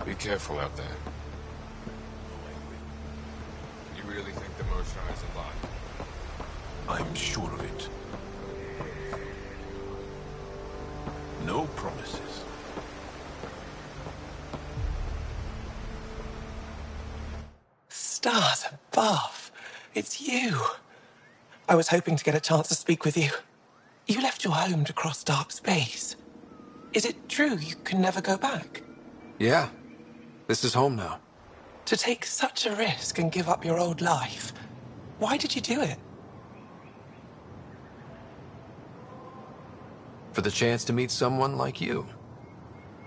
Be careful out there. You really think the motion is alive? I'm sure of it. No promises. Stars above. It's you. I was hoping to get a chance to speak with you. You left your home to cross dark space. Is it true you can never go back? Yeah. This is home now. To take such a risk and give up your old life, why did you do it? For the chance to meet someone like you.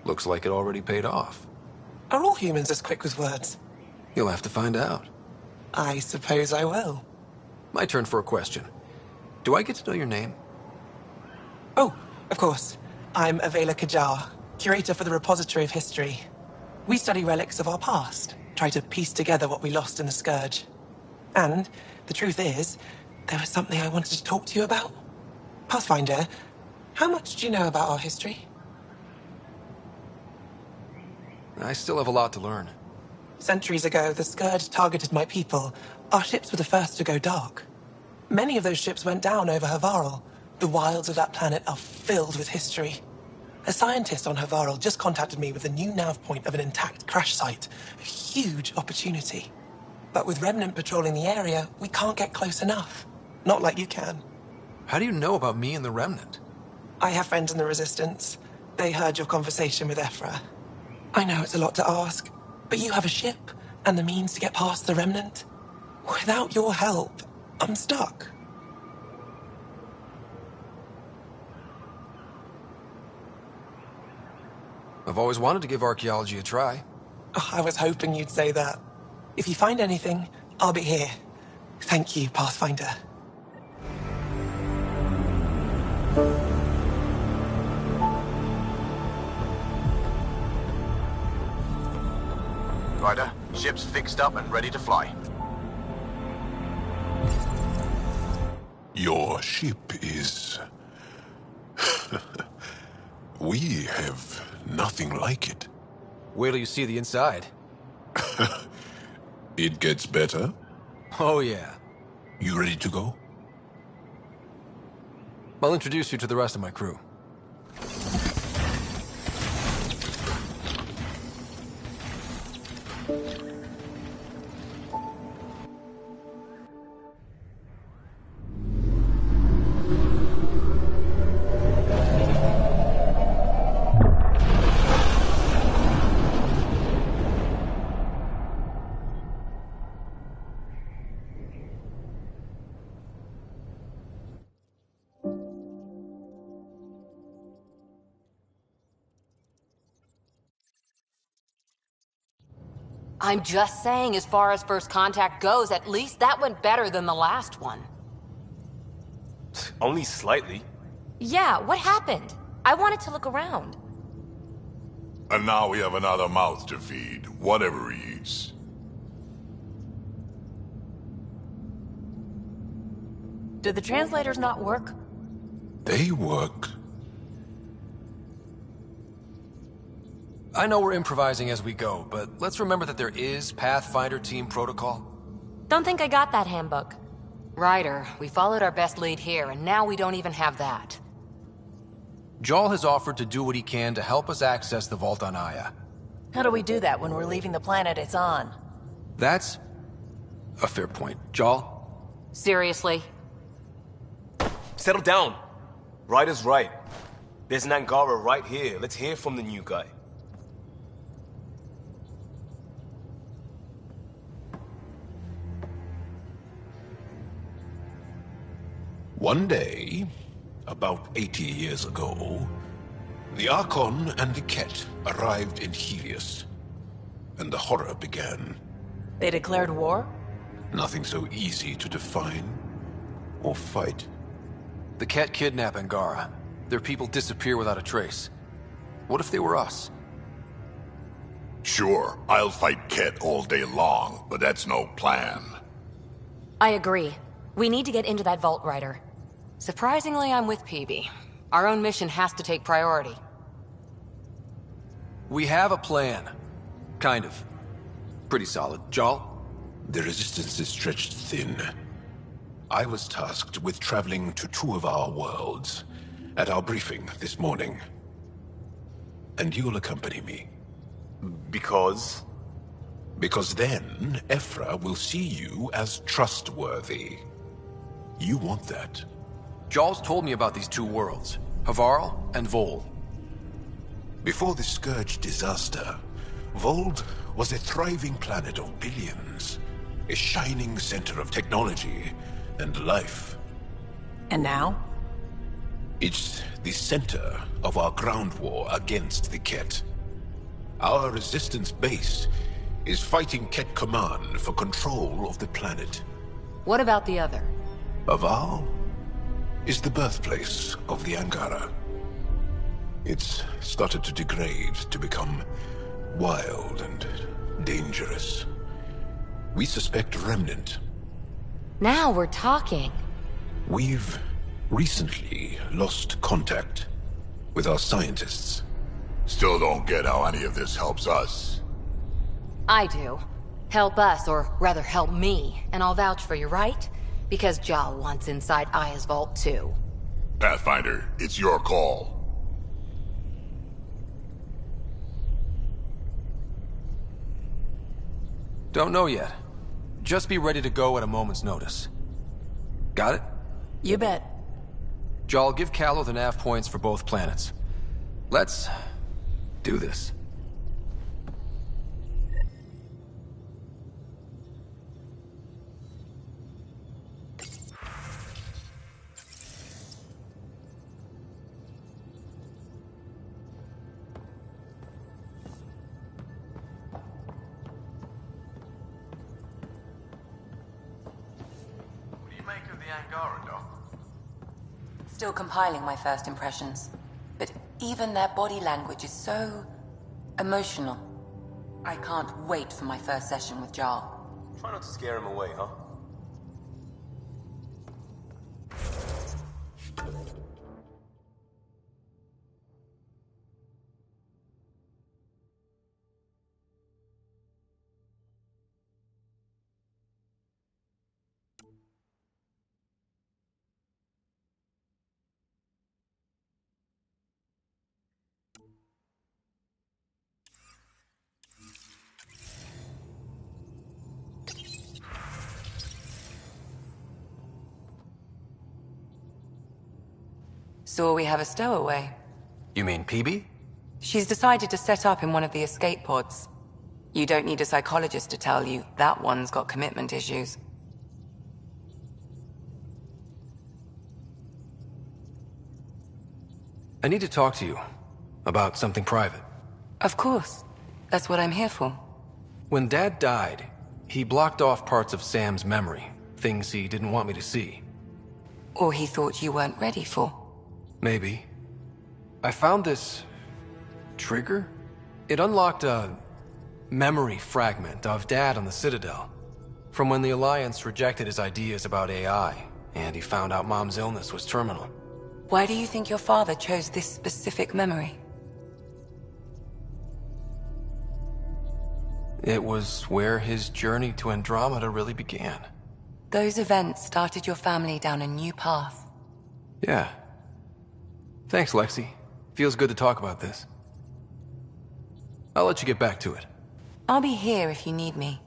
Looks like it already paid off. Are all humans as quick with words? You'll have to find out. I suppose I will. My turn for a question. Do I get to know your name? Oh, of course. I'm Avela Kajar, curator for the Repository of History. We study relics of our past, try to piece together what we lost in the Scourge. And the truth is, there was something I wanted to talk to you about. Pathfinder, how much do you know about our history? I still have a lot to learn. Centuries ago, the Scourge targeted my people. Our ships were the first to go dark. Many of those ships went down over Havarl. The wilds of that planet are filled with history. A scientist on Havarl just contacted me with a new nav point of an intact crash site. A huge opportunity. But with Remnant patrolling the area, we can't get close enough. Not like you can. How do you know about me and the Remnant? I have friends in the Resistance. They heard your conversation with Ephra. I know it's a lot to ask, but you have a ship and the means to get past the Remnant. Without your help, I'm stuck. I've always wanted to give archaeology a try. Oh, I was hoping you'd say that. If you find anything, I'll be here. Thank you, Pathfinder. Ryder, ship's fixed up and ready to fly. Your ship is... We have nothing like it. Wait till you see the inside. It gets better. Oh yeah. You ready to go? I'll introduce you to the rest of my crew. I'm just saying, as far as first contact goes, at least that went better than the last one. Only slightly. Yeah, what happened? I wanted to look around. And now we have another mouth to feed, whatever he eats. Do the translators not work? They work. I know we're improvising as we go, but let's remember that there is Pathfinder team protocol. Don't think I got that handbook. Ryder, we followed our best lead here, and now we don't even have that. Jarl has offered to do what he can to help us access the vault on Aya. How do we do that when we're leaving the planet it's on? That's a fair point. Jarl? Seriously? Settle down. Ryder's right. There's an Angara right here. Let's hear from the new guy. One day, about 80 years ago, the Archon and the Ket arrived in Helios, and the horror began. They declared war? Nothing so easy to define or fight. The Ket kidnap Angara. Their people disappear without a trace. What if they were us? Sure, I'll fight Ket all day long, but that's no plan. I agree. We need to get into that vault, Ryder. Surprisingly, I'm with PB. Our own mission has to take priority. We have a plan. Kind of. Pretty solid. Jarl? The resistance is stretched thin. I was tasked with traveling to two of our worlds at our briefing this morning. And you'll accompany me. Because? Because then, Ephra will see you as trustworthy. You want that. Jarl's told me about these two worlds, Havarl and Vold. Before the Scourge disaster, Vold was a thriving planet of billions. A shining center of technology and life. And now? It's the center of our ground war against the Ket. Our resistance base is fighting Ket Command for control of the planet. What about the other? Havarl is the birthplace of the Angara. It's started to degrade, to become wild and dangerous. We suspect Remnant. Now we're talking. We've recently lost contact with our scientists. Still don't get how any of this helps us. I do. Help us, or rather help me, and I'll vouch for you, right? Because Jarl wants inside Aya's vault too. Pathfinder, it's your call. Don't know yet. Just be ready to go at a moment's notice. Got it? You bet. Jarl, give Callow the nav points for both planets. Let's do this. What do you make of the Angara, Doc? Still compiling my first impressions. But even their body language is so emotional. I can't wait for my first session with Jarl. Try not to scare him away, huh? Saw we have a stowaway. You mean PB? She's decided to set up in one of the escape pods. You don't need a psychologist to tell you that one's got commitment issues. I need to talk to you about something private. Of course. That's what I'm here for. When Dad died, he blocked off parts of Sam's memory, things he didn't want me to see. Or he thought you weren't ready for. Maybe. I found this trigger. It unlocked a memory fragment of Dad on the Citadel, from when the Alliance rejected his ideas about AI, and he found out Mom's illness was terminal. Why do you think your father chose this specific memory? It was where his journey to Andromeda really began. Those events started your family down a new path. Yeah. Thanks, Lexi. Feels good to talk about this. I'll let you get back to it. I'll be here if you need me.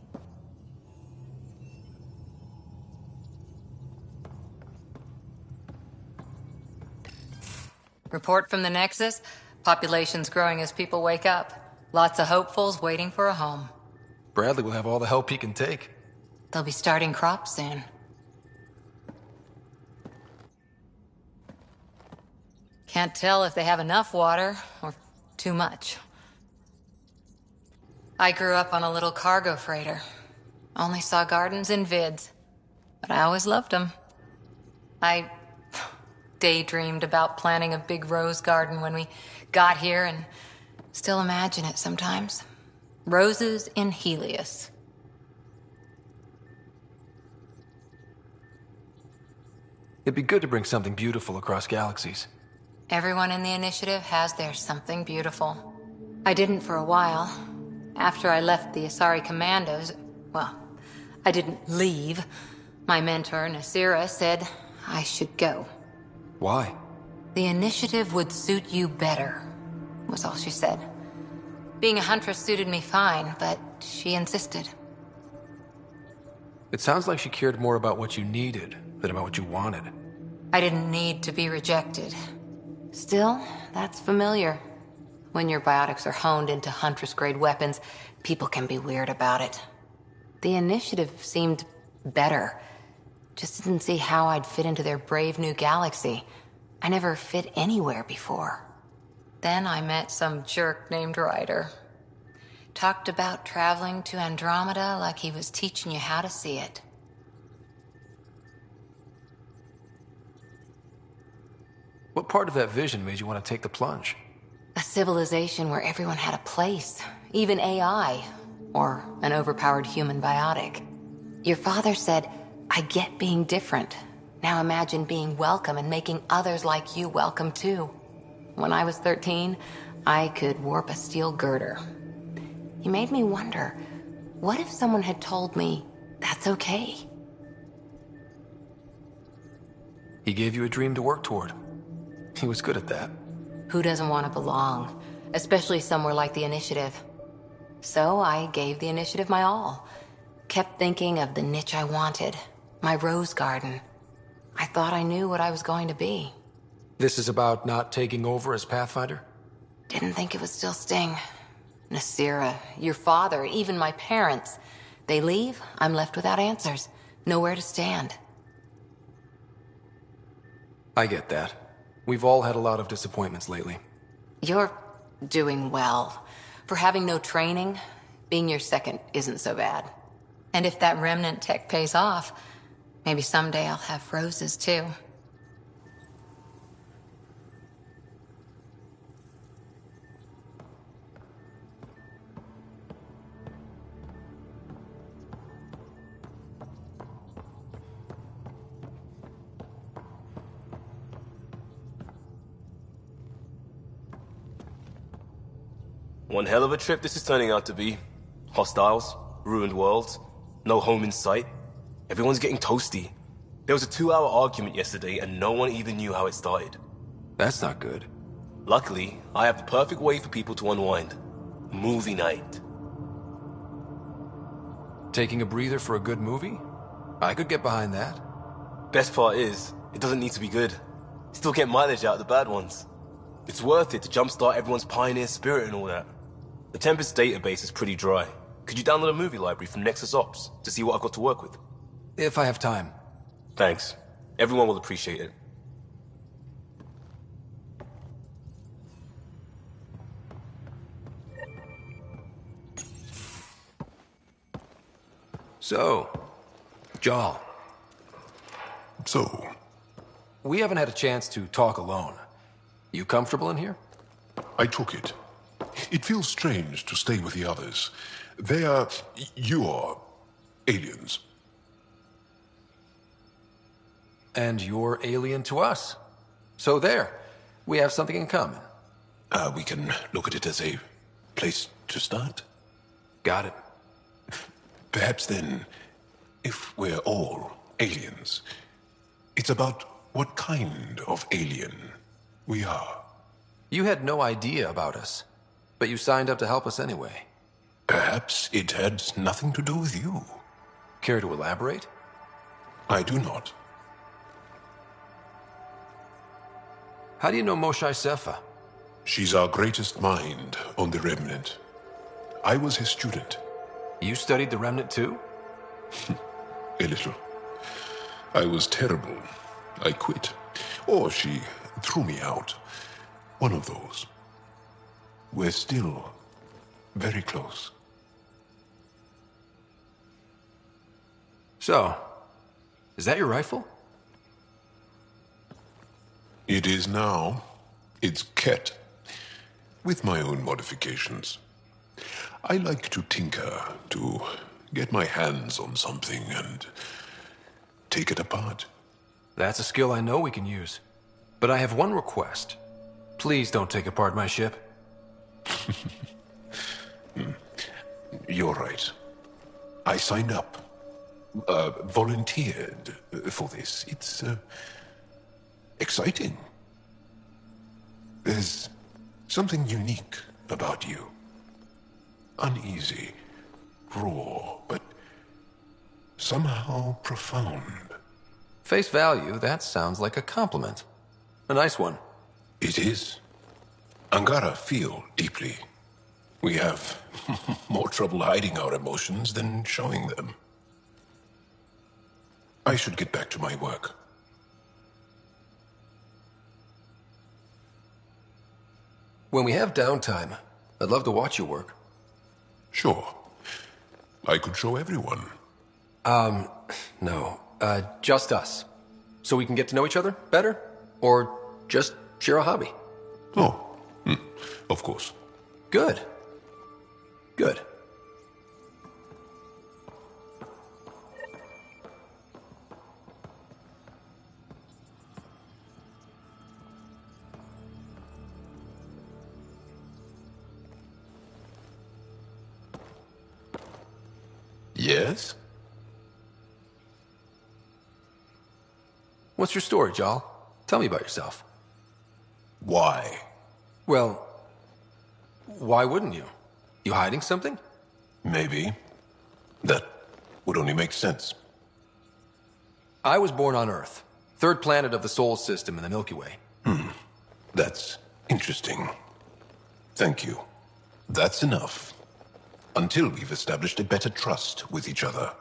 Report from the Nexus. Population's growing as people wake up. Lots of hopefuls waiting for a home. Bradley will have all the help he can take. They'll be starting crops soon. Can't tell if they have enough water or too much. I grew up on a little cargo freighter. Only saw gardens in vids, but I always loved them. I daydreamed about planting a big rose garden when we got here and still imagine it sometimes. Roses in Helios. It'd be good to bring something beautiful across galaxies. Everyone in the initiative has their something beautiful. I didn't for a while. After I left the Asari Commandos, well, I didn't leave. My mentor, Nasira, said I should go. Why? The initiative would suit you better, was all she said. Being a huntress suited me fine, but she insisted. It sounds like she cared more about what you needed than about what you wanted. I didn't need to be rejected. Still, that's familiar. When your biotics are honed into Huntress-grade weapons, people can be weird about it. The initiative seemed better. Just didn't see how I'd fit into their brave new galaxy. I never fit anywhere before. Then I met some jerk named Ryder. Talked about traveling to Andromeda like he was teaching you how to see it. What part of that vision made you want to take the plunge? A civilization where everyone had a place, even AI, or an overpowered human biotic. Your father said, I get being different. Now imagine being welcome and making others like you welcome too. When I was 13, I could warp a steel girder. He made me wonder, what if someone had told me that's okay? He gave you a dream to work toward. He was good at that. Who doesn't want to belong, especially somewhere like the Initiative? So I gave the Initiative my all. Kept thinking of the niche I wanted, my rose garden. I thought I knew what I was going to be. This is about not taking over as Pathfinder? Didn't think it would still sting. Nasira, your father, even my parents. They leave, I'm left without answers. Nowhere to stand. I get that. We've all had a lot of disappointments lately. You're doing well. For having no training, being your second isn't so bad. And if that remnant tech pays off, maybe someday I'll have roses too. One hell of a trip this is turning out to be. Hostiles, ruined worlds, no home in sight. Everyone's getting toasty. There was a 2-hour argument yesterday and no one even knew how it started. That's not good. Luckily, I have the perfect way for people to unwind. Movie night. Taking a breather for a good movie? I could get behind that. Best part is, it doesn't need to be good. Still get mileage out of the bad ones. It's worth it to jumpstart everyone's pioneer spirit and all that. The Tempest database is pretty dry. Could you download a movie library from Nexus Ops to see what I've got to work with? If I have time. Thanks. Everyone will appreciate it. So, Jarl. So, We haven't had a chance to talk alone. You comfortable in here? I took it. It feels strange to stay with the others. You are aliens. And you're alien to us. So there, we have something in common. We can look at it as a place to start. Got it. Perhaps then, if we're all aliens, it's about what kind of alien we are. You had no idea about us, but you signed up to help us anyway. Perhaps it had nothing to do with you. Care to elaborate? I do not. How do you know Moshae Sefa? She's our greatest mind on the Remnant. I was his student. You studied the Remnant too? A little. I was terrible. I quit. Or she threw me out. One of those. We're still very close. So, is that your rifle? It is now. It's Ket. With my own modifications. I like to tinker, to get my hands on something and take it apart. That's a skill I know we can use. But I have one request. Please don't take apart my ship. You're right. I signed up. Volunteered for this. It's, exciting. There's something unique about you. Uneasy, raw, but somehow profound. Face value, that sounds like a compliment. A nice one. It is. Angara feel deeply. We have more trouble hiding our emotions than showing them. I should get back to my work. When we have downtime, I'd love to watch you work. Sure. I could show everyone. No. Just us. So we can get to know each other better? Or just share a hobby? Oh, of course. Good. Good. Yes? What's your story, Jal? Tell me about yourself. Why? Well, why wouldn't you? You hiding something? Maybe. That would only make sense. I was born on Earth, third planet of the Sol system in the Milky Way. That's interesting. Thank you. That's enough. Until we've established a better trust with each other.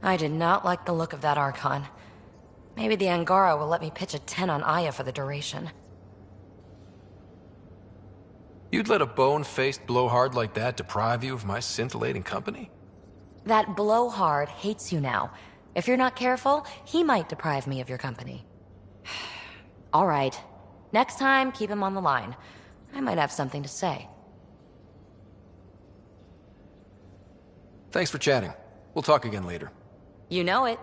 I did not like the look of that Archon. Maybe the Angara will let me pitch a 10 on Aya for the duration. You'd let a bone-faced blowhard like that deprive you of my scintillating company? That blowhard hates you now. If you're not careful, he might deprive me of your company. All right. Next time, keep him on the line. I might have something to say. Thanks for chatting. We'll talk again later. You know it.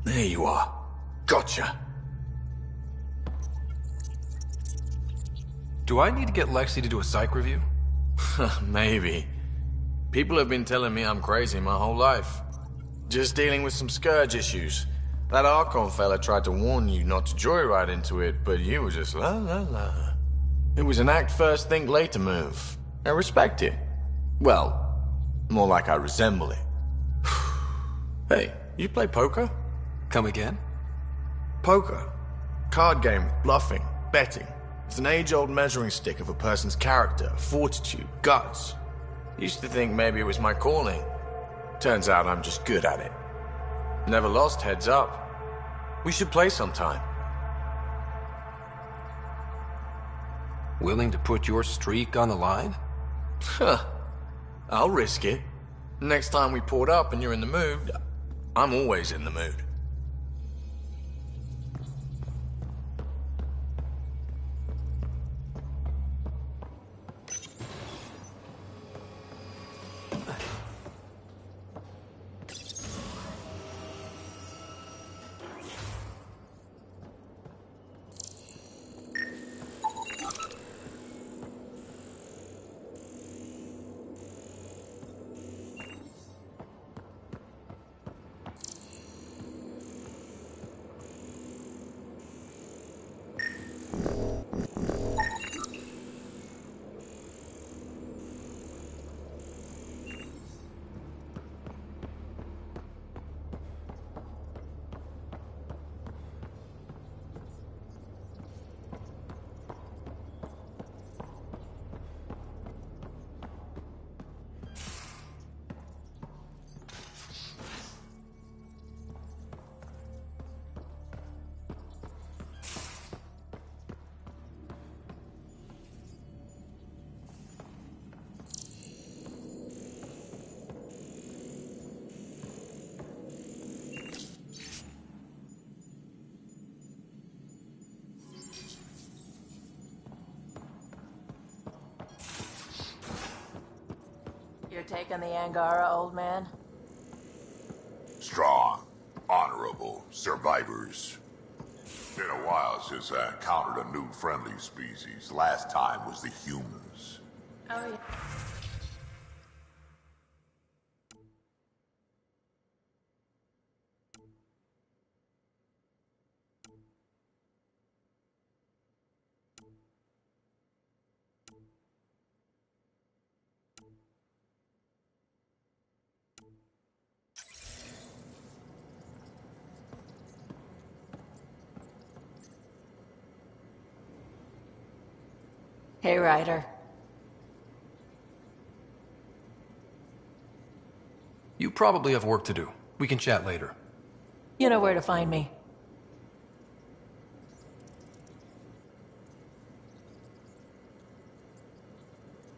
There you are. Gotcha. Do I need to get Lexi to do a psych review? Maybe. People have been telling me I'm crazy my whole life. Just dealing with some scourge issues. That Archon fella tried to warn you not to joyride into it, but you were just la la la. It was an act first, think later move. I respect it. Well, more like I resemble it. Hey, you play poker? Come again? Poker. Card game with bluffing, betting. It's an age-old measuring stick of a person's character, fortitude, guts. Used to think maybe it was my calling. Turns out I'm just good at it. Never lost, heads up. We should play sometime. Willing to put your streak on the line? Huh. I'll risk it. Next time we port up and you're in the mood, I'm always in the mood. Your take on the Angara, old man? Strong, honorable survivors. Been a while since I encountered a new friendly species. Last time was the humans. Oh, yeah. Hey, Ryder. You probably have work to do. We can chat later. You know where to find me.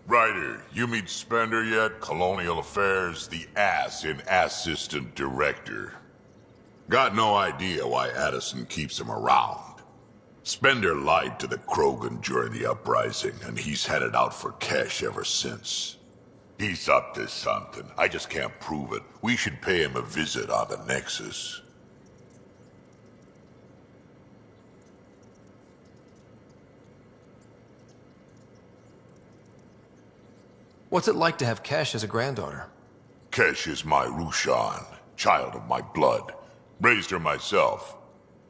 Ryder, you meet Spender yet? Colonial Affairs, the ass in Assistant Director. Got no idea why Addison keeps him around. Spender lied to the Krogan during the uprising, and he's headed out for cash ever since. He's up to something. I just can't prove it. We should pay him a visit on the Nexus. What's it like to have Kesh as a granddaughter? Kesh is my Rushan, child of my blood. Raised her myself.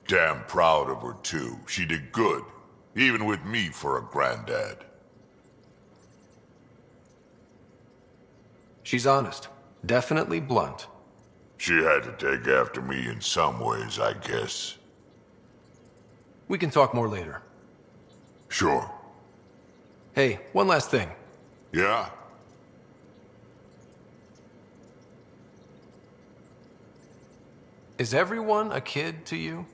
Damn proud of her, too. She did good, even with me for a granddad. She's honest. Definitely blunt. She had to take after me in some ways, I guess. We can talk more later. Sure. Hey, one last thing. Yeah? Is everyone a kid to you?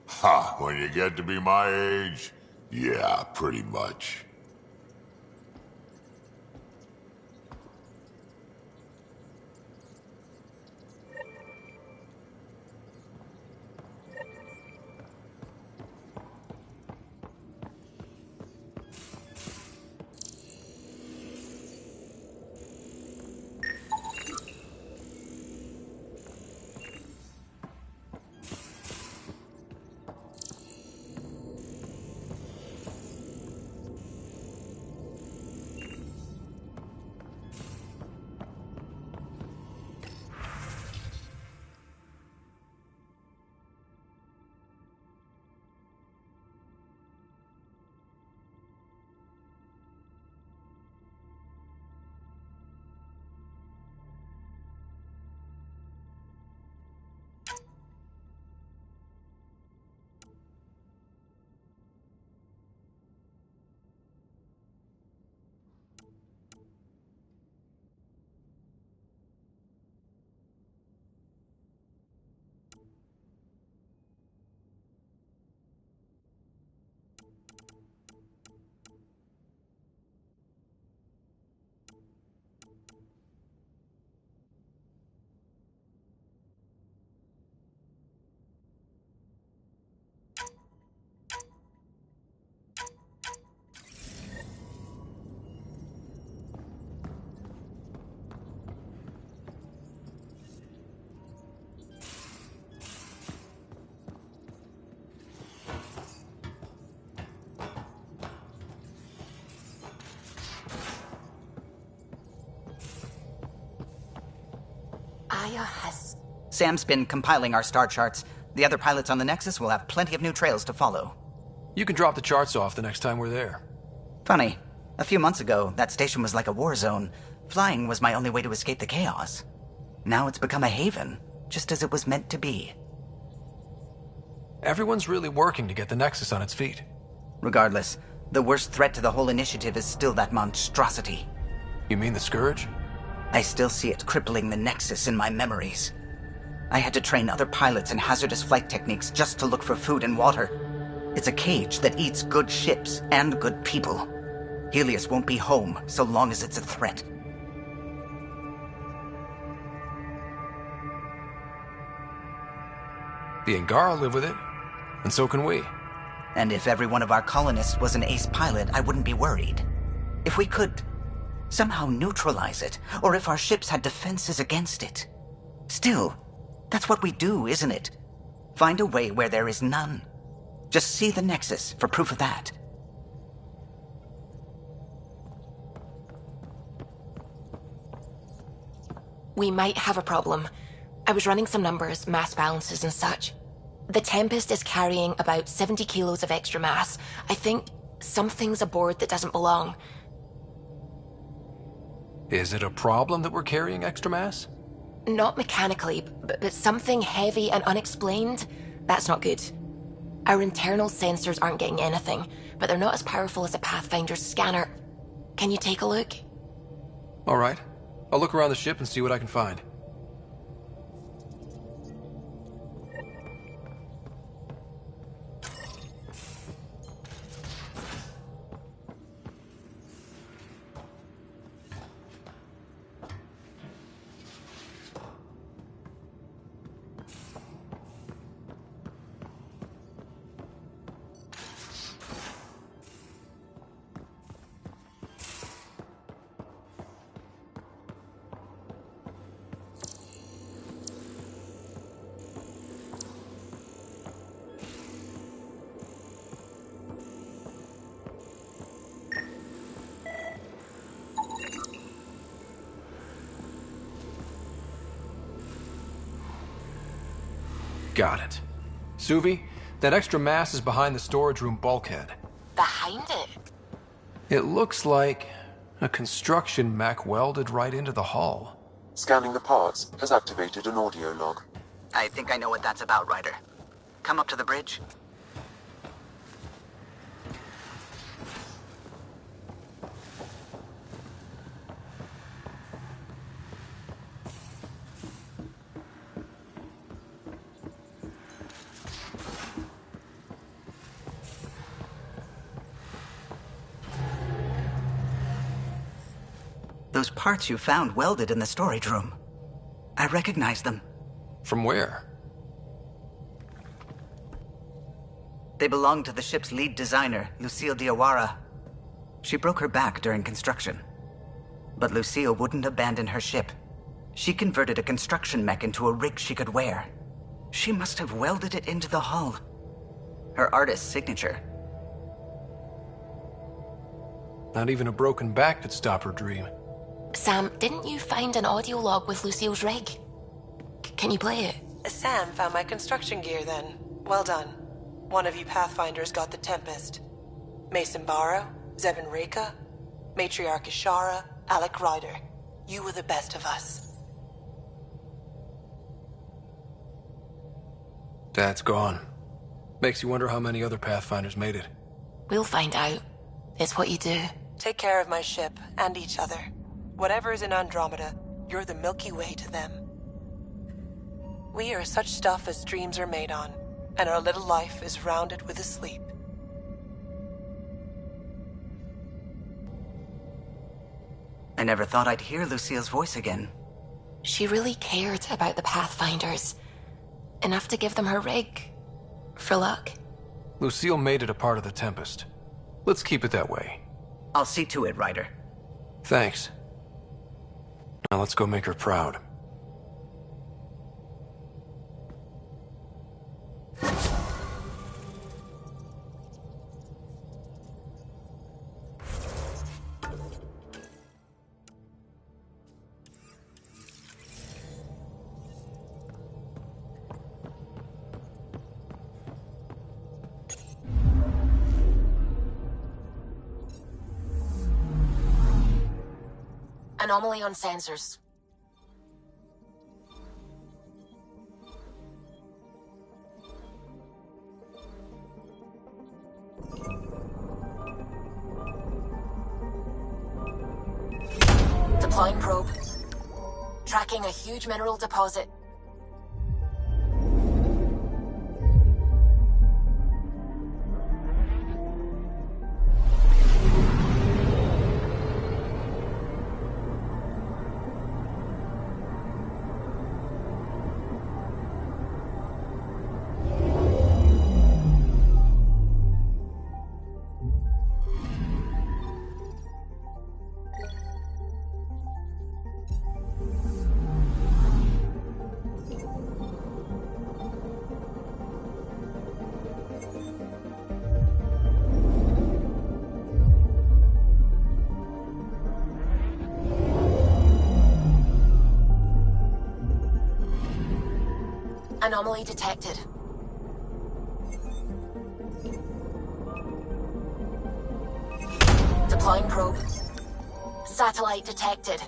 Ha, when you get to be my age, yeah, pretty much. Sam's been compiling our star charts. The other pilots on the Nexus will have plenty of new trails to follow. You can drop the charts off the next time we're there. Funny. A few months ago, that station was like a war zone. Flying was my only way to escape the chaos. Now it's become a haven, just as it was meant to be. Everyone's really working to get the Nexus on its feet. Regardless, the worst threat to the whole initiative is still that monstrosity. You mean the Scourge? I still see it crippling the Nexus in my memories. I had to train other pilots in hazardous flight techniques just to look for food and water. It's a cage that eats good ships and good people. Helios won't be home so long as it's a threat. The Angara live with it, and so can we. And if every one of our colonists was an ace pilot, I wouldn't be worried. If we could Somehow neutralize it, or if our ships had defenses against it. Still, that's what we do, isn't it? Find a way where there is none. Just see the Nexus for proof of that. We might have a problem. I was running some numbers, mass balances and such. The Tempest is carrying about 70 kilos of extra mass. I think something's aboard that doesn't belong. Is it a problem that we're carrying extra mass? Not mechanically, but something heavy and unexplained. That's not good. Our internal sensors aren't getting anything, but they're not as powerful as a Pathfinder's scanner. Can you take a look? All right. I'll look around the ship and see what I can find. Got it. Suvi, that extra mass is behind the storage room bulkhead. Behind it? It looks like a construction mech welded right into the hull. Scanning the parts has activated an audio log. I think I know what that's about, Ryder. Come up to the bridge. Those parts you found welded in the storage room. I recognize them. From where? They belong to the ship's lead designer, Lucille Diawara. She broke her back during construction. But Lucille wouldn't abandon her ship. She converted a construction mech into a rig she could wear. She must have welded it into the hull. Her artist's signature. Not even a broken back could stop her dream. Sam, didn't you find an audio log with Lucille's rig? Can you play it? Sam found my construction gear then. Well done. One of you Pathfinders got the Tempest. Mason Barrow, Zevin Reka, Matriarch Ishara, Alec Ryder. You were the best of us. That's gone. Makes you wonder how many other Pathfinders made it. We'll find out. It's what you do. Take care of my ship and each other. Whatever is in Andromeda, you're the Milky Way to them. We are such stuff as dreams are made on, and our little life is rounded with a sleep. I never thought I'd hear Lucille's voice again. She really cared about the Pathfinders. Enough to give them her rig. For luck. Lucille made it a part of the Tempest. Let's keep it that way. I'll see to it, Ryder. Thanks. Now let's go make her proud. Anomaly on sensors. Deploying probe. Tracking a huge mineral deposit. Anomaly detected. Deploying probe. Satellite detected.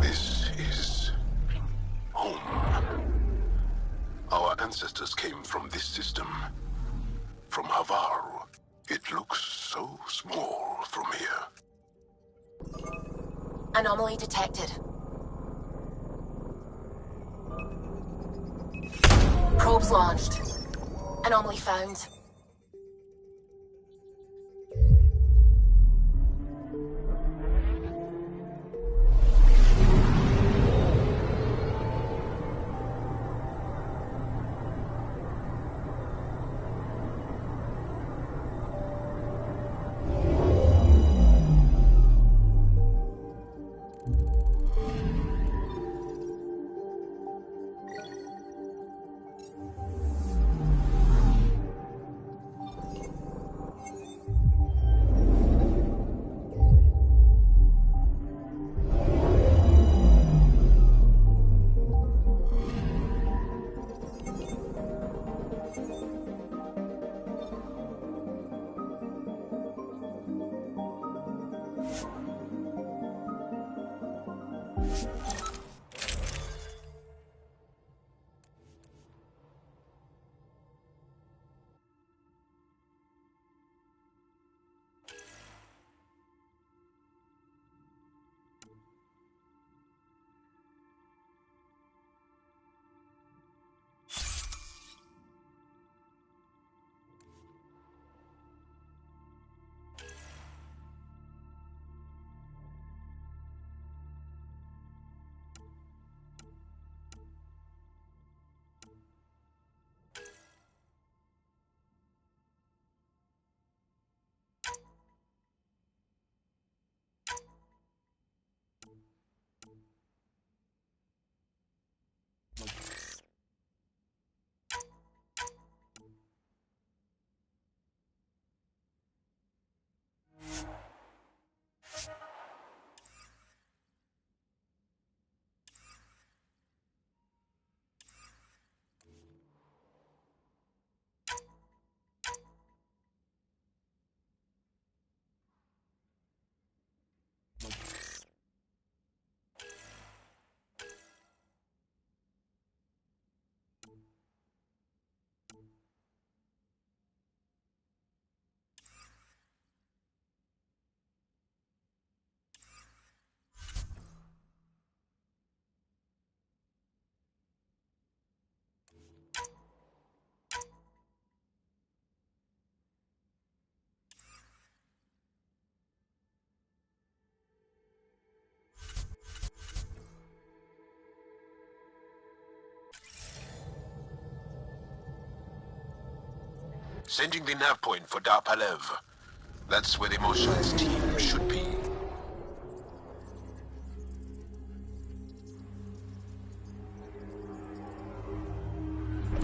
This is home. Our ancestors came from this system. From Havaru. It looks so small from here. Anomaly detected. Probes launched. Anomaly found. Sending the nav point for Dar Palev. That's where the Mosha's team should be.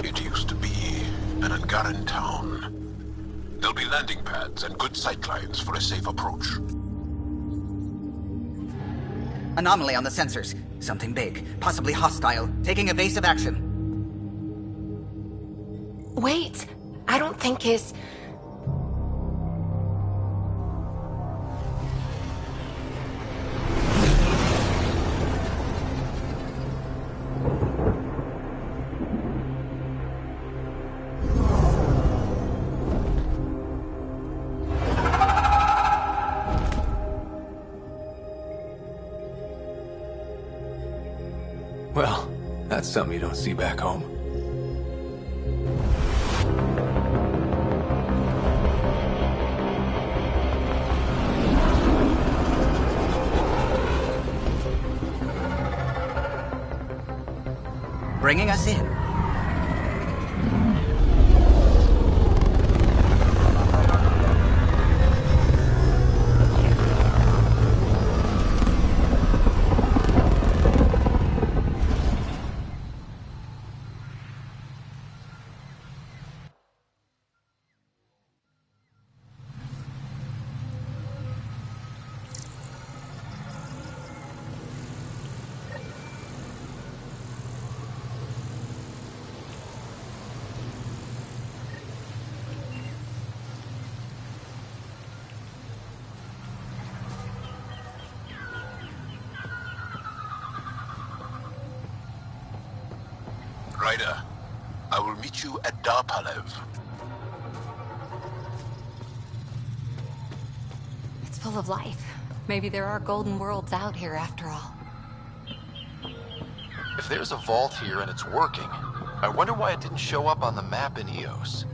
It used to be an Angaran town. There'll be landing pads and good sightlines for a safe approach. Anomaly on the sensors. Something big, possibly hostile, taking evasive action. Wait, I don't think his... Well, that's something you don't see back home. Bringing us in. Ryder, I will meet you at Darpalev. It's full of life. Maybe there are golden worlds out here after all. If there's a vault here and it's working, I wonder why it didn't show up on the map in EOS.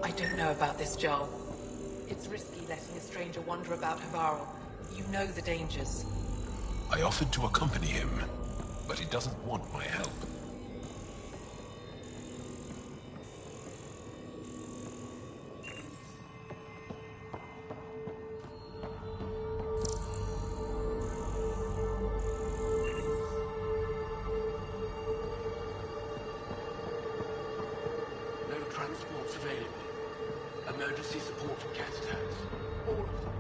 I don't know about this, Joel. It's risky letting a stranger wander about Havarl. You know the dangers. I offered to accompany him, but he doesn't want my help. No transports available. Emergency support for cat attacks. All of them.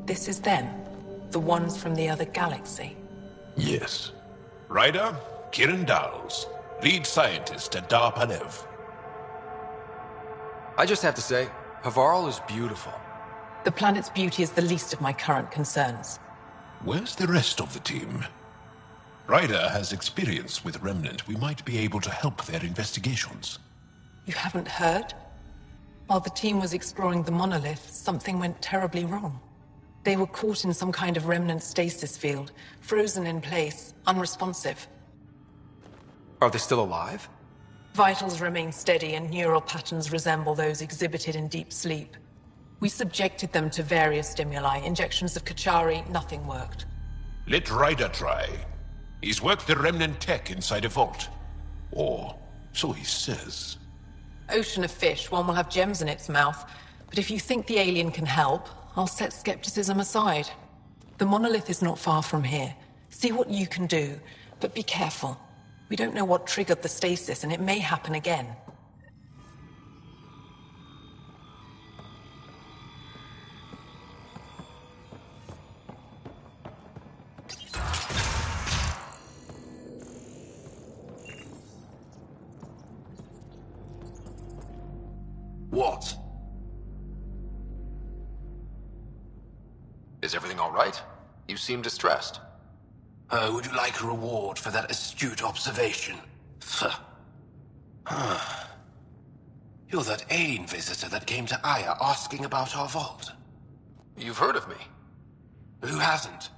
This is them. The ones from the other galaxy. Yes. Ryder, Kiran Dowles, lead scientist at Darpalev. I just have to say, Havarl is beautiful. The planet's beauty is the least of my current concerns. Where's the rest of the team? Ryder has experience with Remnant. We might be able to help their investigations. You haven't heard? While the team was exploring the monolith, something went terribly wrong. They were caught in some kind of remnant stasis field, frozen in place, unresponsive. Are they still alive? Vitals remain steady and neural patterns resemble those exhibited in deep sleep. We subjected them to various stimuli, injections of Kachari, nothing worked. Let Ryder try. He's worked the Remnant tech inside a vault. Or so he says. Ocean of fish, one will have gems in its mouth. But if you think the alien can help, I'll set skepticism aside. The monolith is not far from here. See what you can do, but be careful. We don't know what triggered the stasis, and it may happen again. What? Is everything all right? You seem distressed. Would you like a reward for that astute observation? You're that alien visitor that came to Aya asking about our vault. You've heard of me. Who hasn't?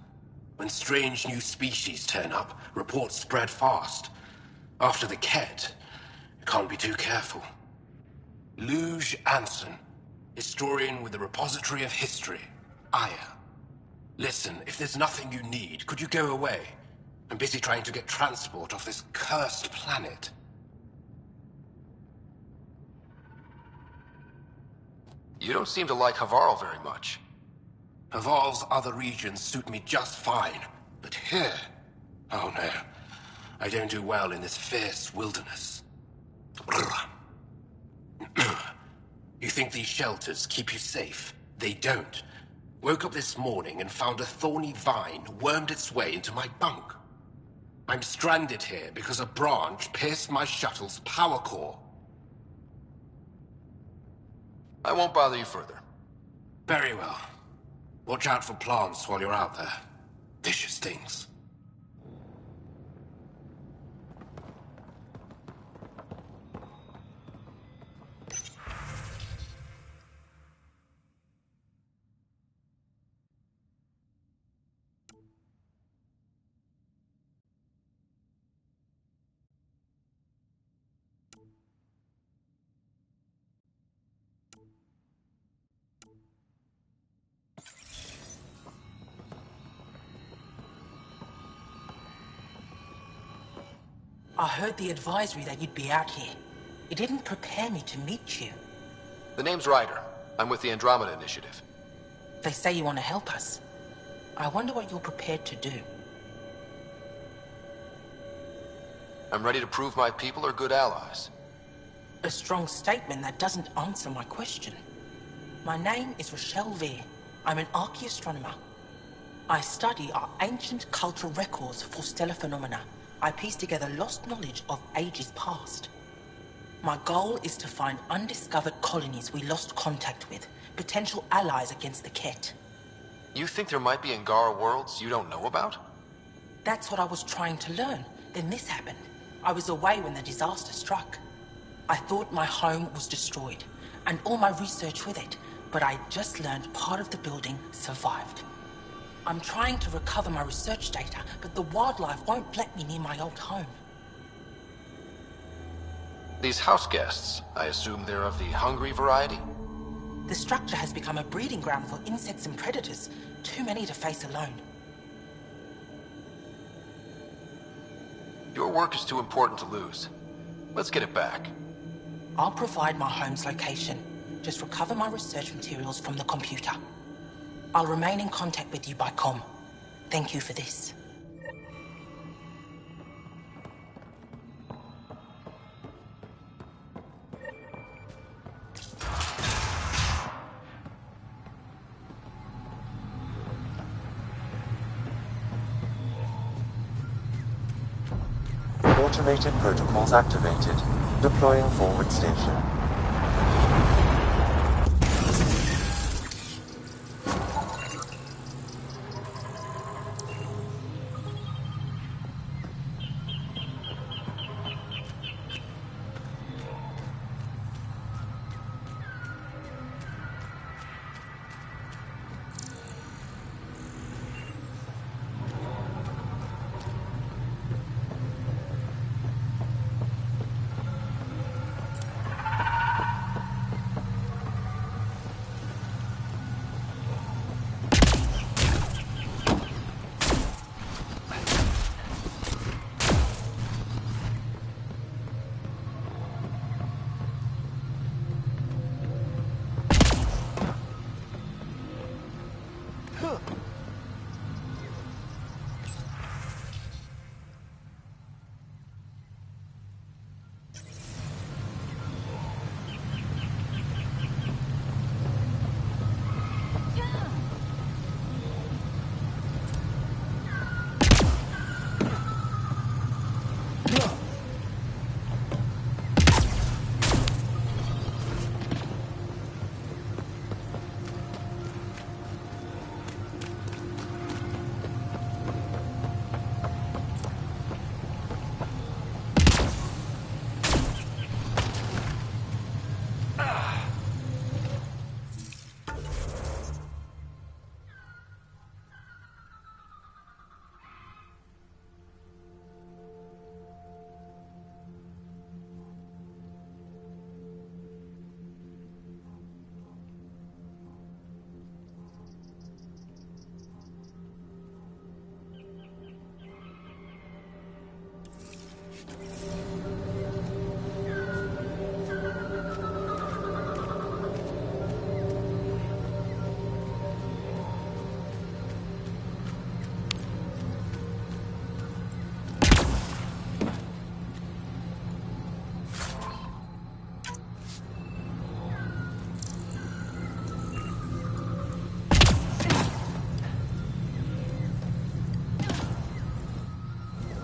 When strange new species turn up, reports spread fast. After the Ket, you can't be too careful. Luge Anson, historian with the Repository of History, Aya. Listen, if there's nothing you need, could you go away? I'm busy trying to get transport off this cursed planet. You don't seem to like Havarl very much. Havarl's other regions suit me just fine, but here... Oh no, I don't do well in this fierce wilderness. You think these shelters keep you safe? They don't. Woke up this morning and found a thorny vine wormed its way into my bunk. I'm stranded here because a branch pierced my shuttle's power core. I won't bother you further. Very well. Watch out for plants while you're out there. Vicious things. I heard the advisory that you'd be out here. It didn't prepare me to meet you. The name's Ryder. I'm with the Andromeda Initiative. They say you want to help us. I wonder what you're prepared to do. I'm ready to prove my people are good allies. A strong statement that doesn't answer my question. My name is Rochelle Vere. I'm an archaeoastronomer. I study our ancient cultural records for stellar phenomena. I piece together lost knowledge of ages past. My goal is to find undiscovered colonies we lost contact with, potential allies against the Ket. You think there might be Angara worlds you don't know about? That's what I was trying to learn. Then this happened. I was away when the disaster struck. I thought my home was destroyed, and all my research with it, but I just learned part of the building survived. I'm trying to recover my research data, but the wildlife won't let me near my old home. These house guests, I assume they're of the hungry variety? The structure has become a breeding ground for insects and predators, too many to face alone. Your work is too important to lose. Let's get it back. I'll provide my home's location. Just recover my research materials from the computer. I'll remain in contact with you by comm. Thank you for this. Automated protocols activated. Deploying forward station.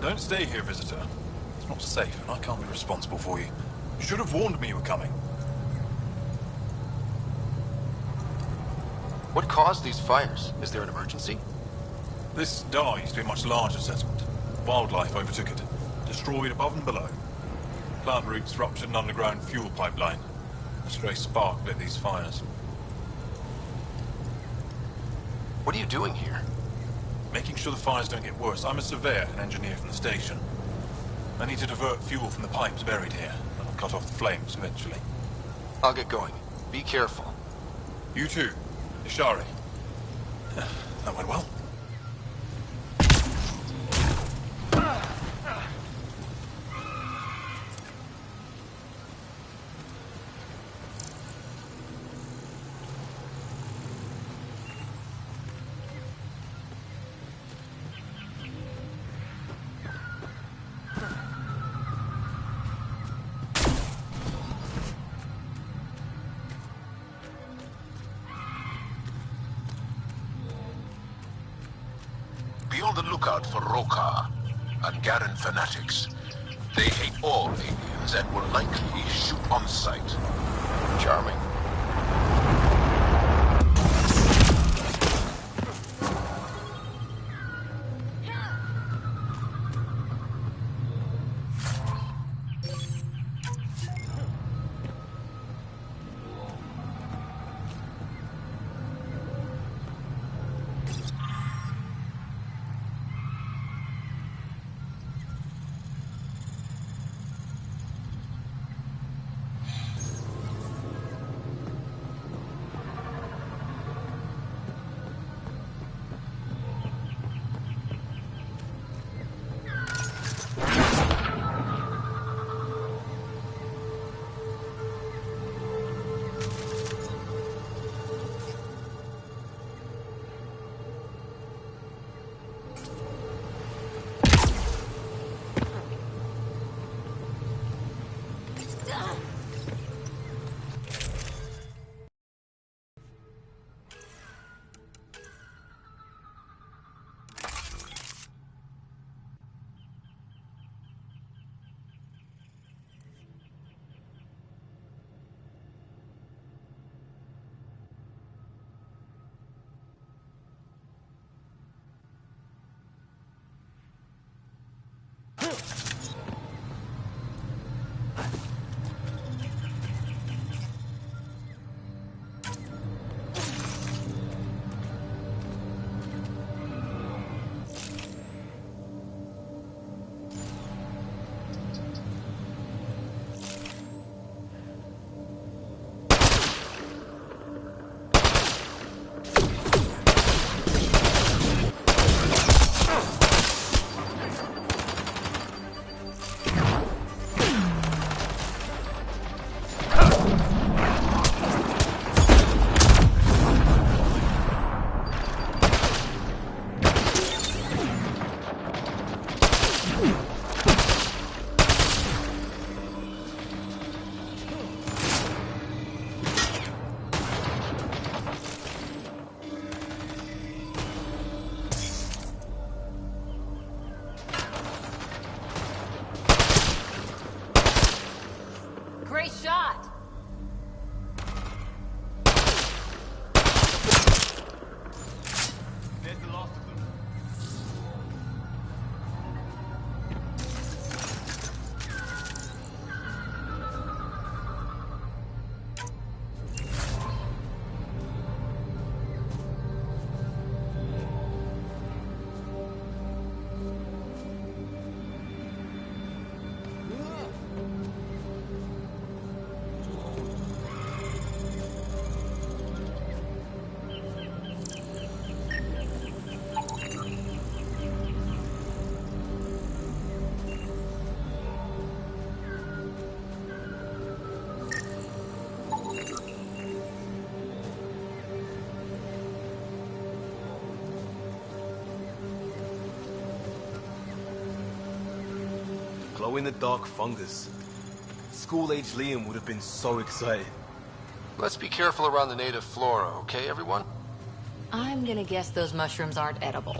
Don't stay here, visitor. It's not safe, and I can't be responsible for you. You should have warned me you were coming. What caused these fires? Is there an emergency? This Dar used to be a much larger settlement. Wildlife overtook it, destroyed above and below. Plant roots ruptured an underground fuel pipeline. A stray spark lit these fires. What are you doing here? Making sure the fires don't get worse. I'm a surveyor and engineer from the station. I need to divert fuel from the pipes buried here. That'll cut off the flames eventually. I'll get going. Be careful. You too, Ishari. That went well. Be on the lookout for Roka and Garen fanatics. They hate all aliens and will likely shoot on sight. Charming. Great shot! There's the last of them. Glow-in-the-dark fungus. School-age Liam would have been so excited. Let's be careful around the native flora, okay, everyone? I'm gonna guess those mushrooms aren't edible.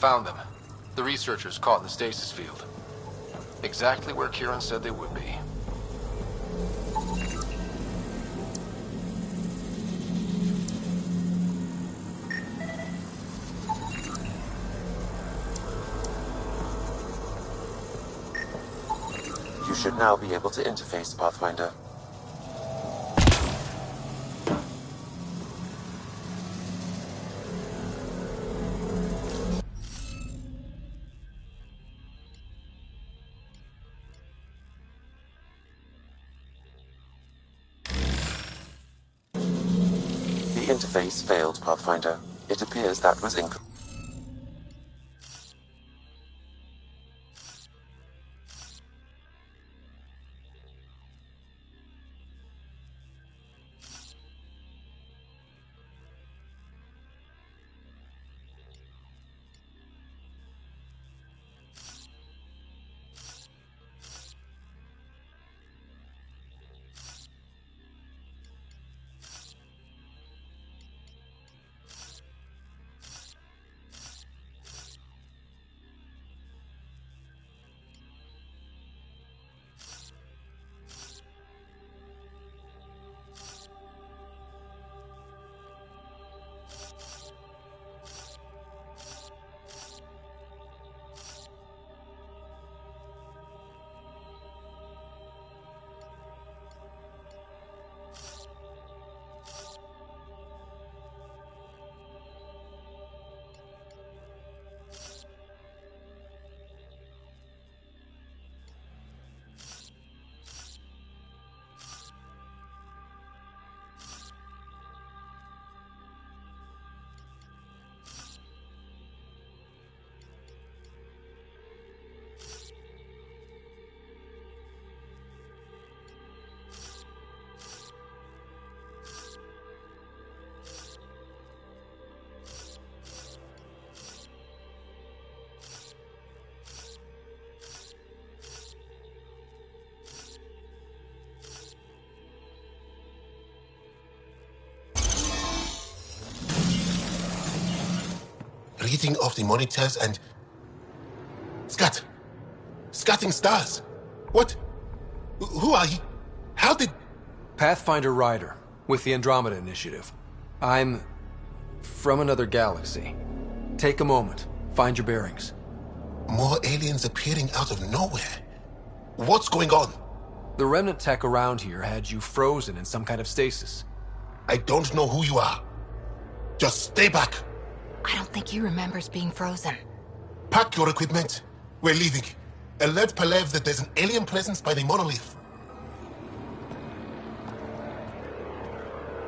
Found them. The researchers caught in the stasis field. Exactly where Kieran said they would be. You should now be able to interface, Pathfinder. The interface failed, Pathfinder. It appears that was incorrect. Reading off the monitors and... Scatting stars! What? Who are you? How did... Pathfinder Ryder, with the Andromeda Initiative. I'm... from another galaxy. Take a moment. Find your bearings. More aliens appearing out of nowhere. What's going on? The remnant tech around here had you frozen in some kind of stasis. I don't know who you are. Just stay back. I don't think he remembers being frozen. Pack your equipment. We're leaving. Alert Palev that there's an alien presence by the monolith.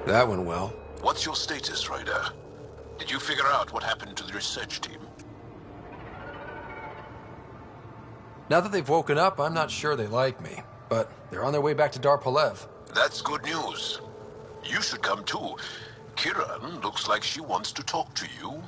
That went well. What's your status, Ryder? Did you figure out what happened to the research team? Now that they've woken up, I'm not sure they like me. But they're on their way back to Dar Palev. That's good news. You should come too. Kieran looks like she wants to talk to you.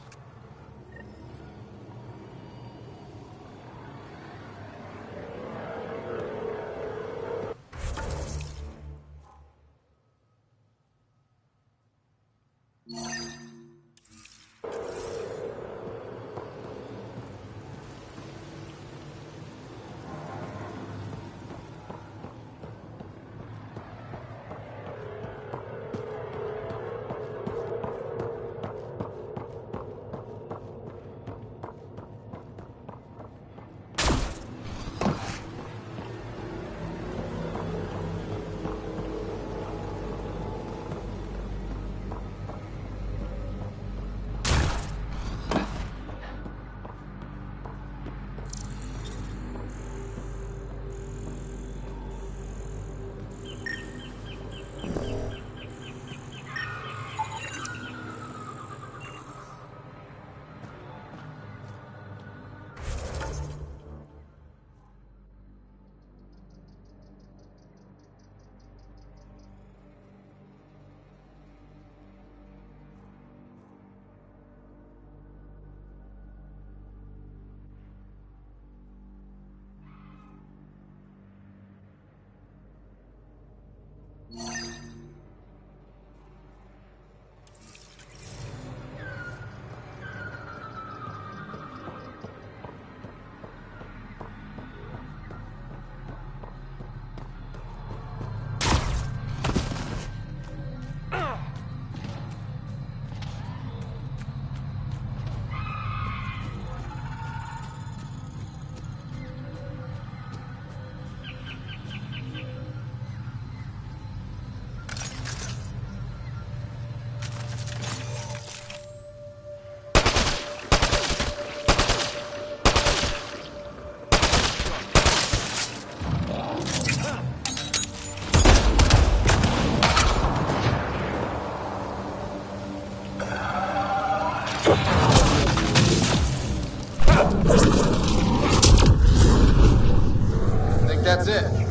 that's it.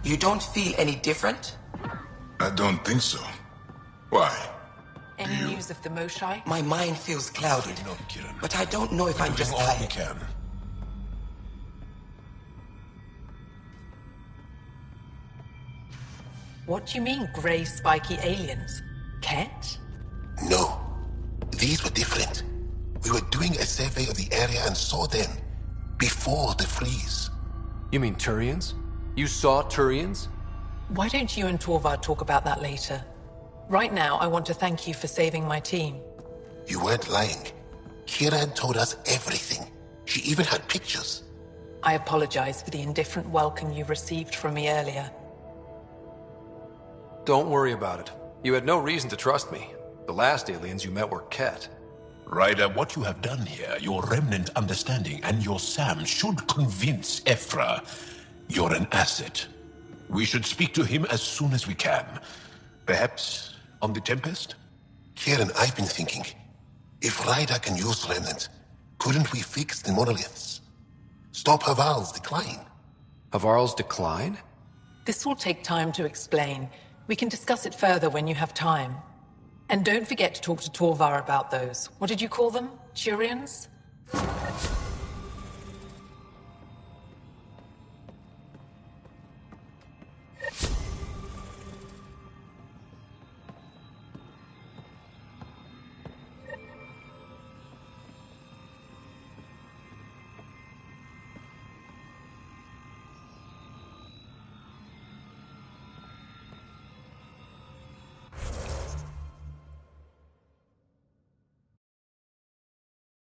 You don't feel any different? I don't think so. Why? Any news of the Moshai? My mind feels clouded, but I don't know if I'm just tired. We can. What do you mean, grey spiky aliens? Ket? No. These were different. We were doing a survey of the area and saw them before the freeze. You mean Turians? You saw Turians? Why don't you and Torvar talk about that later? Right now, I want to thank you for saving my team. You weren't lying. Kira told us everything. She even had pictures. I apologize for the indifferent welcome you received from me earlier. Don't worry about it. You had no reason to trust me. The last aliens you met were Ket. Ryder, what you have done here, your remnant understanding and your Sam should convince Ephra you're an asset. We should speak to him as soon as we can. Perhaps on the Tempest? Kieran, I've been thinking. If Ryder can use remnant, couldn't we fix the monoliths? Stop Haval's decline? Havarl's decline? This will take time to explain. We can discuss it further when you have time. And don't forget to talk to Torvar about those. What did you call them? Turians?